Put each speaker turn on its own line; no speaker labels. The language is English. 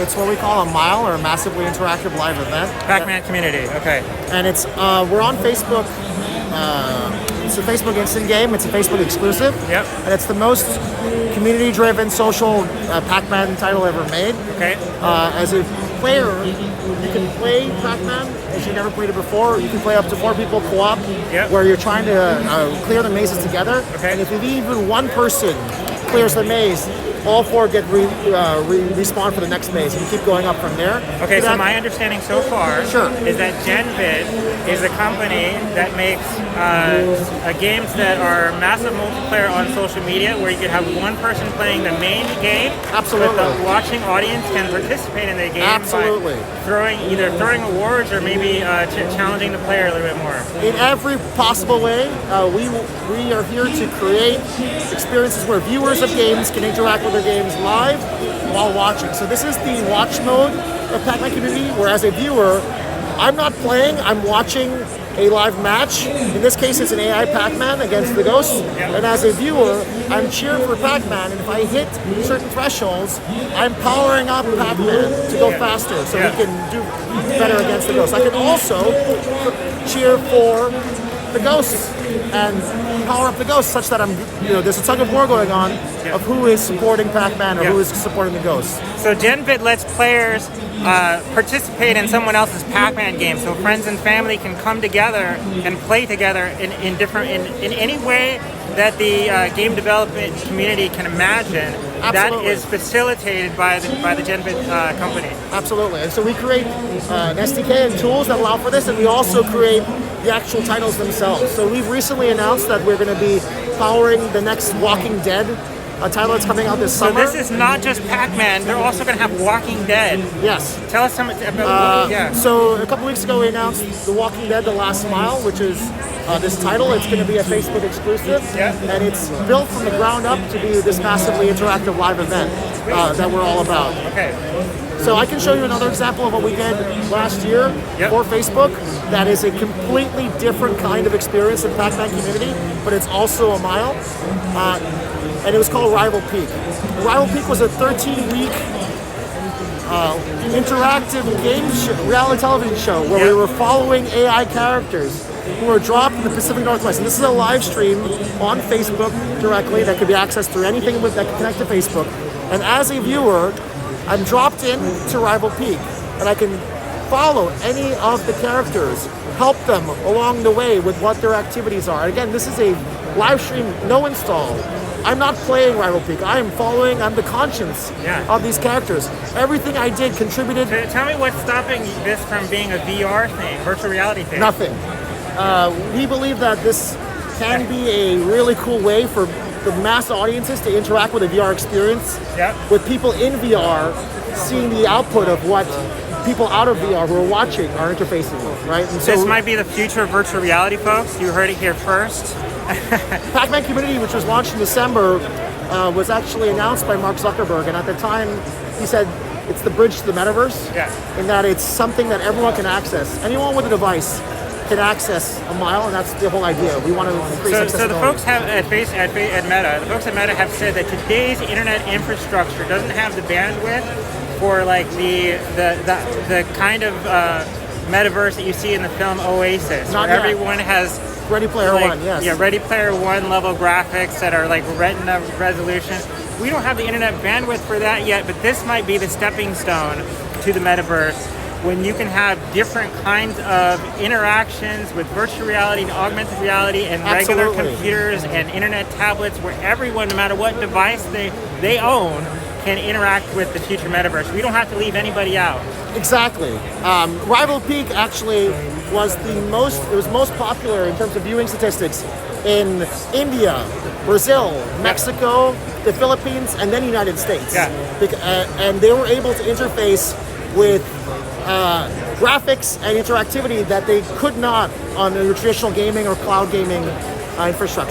It's what we call a mile, or a massively interactive live event.
Pac-Man community, okay.
And it's we're on Facebook. It's a Facebook instant game. It's a Facebook exclusive.
Yep.
And it's the most community-driven social Pac-Man title ever made.
Okay.
As a player, you can play Pac-Man as you never played it before. You can play up to 4 people co-op, where you're trying to clear the mazes together.
Okay.
And if even one person clears the maze, all 4 get respawn for the next maze, and you keep going up from there.
Okay, so my understanding so far is that Genvid is a company that makes games that are massive multiplayer on social media, where you could have one person playing the main game.
Absolutely.
But the watching audience can participate in the game.
Absolutely.
By throwing awards or maybe challenging the player a little bit more.
In every possible way, we are here to create experiences where viewers of games can interact with their games live while watching. So this is the watch mode of Pac-Man community, where as a viewer, I'm not playing, I'm watching a live match. In this case, it's an AI Pac-Man against the Ghost. And as a viewer, I'm cheering for Pac-Man, and if I hit certain thresholds, I'm powering up Pac-Man to go faster so he can do better against the Ghost. I can also cheer for the Ghosts and power up the Ghosts, such that there's a tug of war going on of who is supporting Pac-Man or who is supporting the Ghosts.
So Genvid lets players participate in someone else's Pac-Man game, so friends and family can come together and play together in any way that the game development community can imagine.
Absolutely.
That is facilitated by the Genvid company.
Absolutely. And so we create an SDK and tools that allow for this, and we also create the actual titles themselves. So we've recently announced that we're going to be powering the next Walking Dead title that's coming out this summer.
So this is not just Pac-Man, they're also going to have Walking Dead.
Yes.
Tell us something about
So a couple weeks ago we announced The Walking Dead The Last Mile, which is this title. It's going to be a Facebook exclusive, and it's built from the ground up to be this massively interactive live event that we're all about.
Okay.
So I can show you another example of what we did last year for Facebook. That is a completely different kind of experience in Pac-Man community, but it's also a mile. And it was called Rival Peak. Rival Peak was a 13-week interactive game show, reality television show, where we were following AI characters who were dropped in the Pacific Northwest. And this is a live stream on Facebook directly that could be accessed through anything that can connect to Facebook. And as a viewer, I'm dropped into Rival Peak, and I can follow any of the characters, help them along the way with what their activities are. And again, this is a live stream, no install. I'm not playing Rival Peak. I'm the conscience of these characters. Everything I did contributed.
So tell me what's stopping this from being a VR thing, virtual reality thing?
Nothing. We believe that this can be a really cool way for the mass audiences to interact with a VR experience, with people in VR seeing the output of what people out of VR who are watching are interfacing with, right? And so
this might be the future of virtual reality, folks. You heard it here first.
Pac-Man Community, which was launched in December, was actually announced by Mark Zuckerberg, and at the time he said it's the bridge to the metaverse, in that it's something that everyone can access. Anyone with a device can access a mile, and that's the whole idea. We want to increase accessibility.
So the folks at Meta, the folks at Meta have said that today's internet infrastructure doesn't have the bandwidth for like the kind of metaverse that you see in the film Oasis, where everyone has
Ready Player One, yes.
Yeah, Ready Player One level graphics that are like retina resolution. We don't have the internet bandwidth for that yet, but this might be the stepping stone to the metaverse, when you can have different kinds of interactions with virtual reality and augmented reality and regular computers and internet tablets, where everyone, no matter what device they own, can interact with the future metaverse. We don't have to leave anybody out.
Exactly. Rival Peak actually was most popular in terms of viewing statistics in India, Brazil, Mexico, the Philippines, and then the United States. And they were able to interface with graphics and interactivity that they could not on the traditional gaming or cloud gaming infrastructure.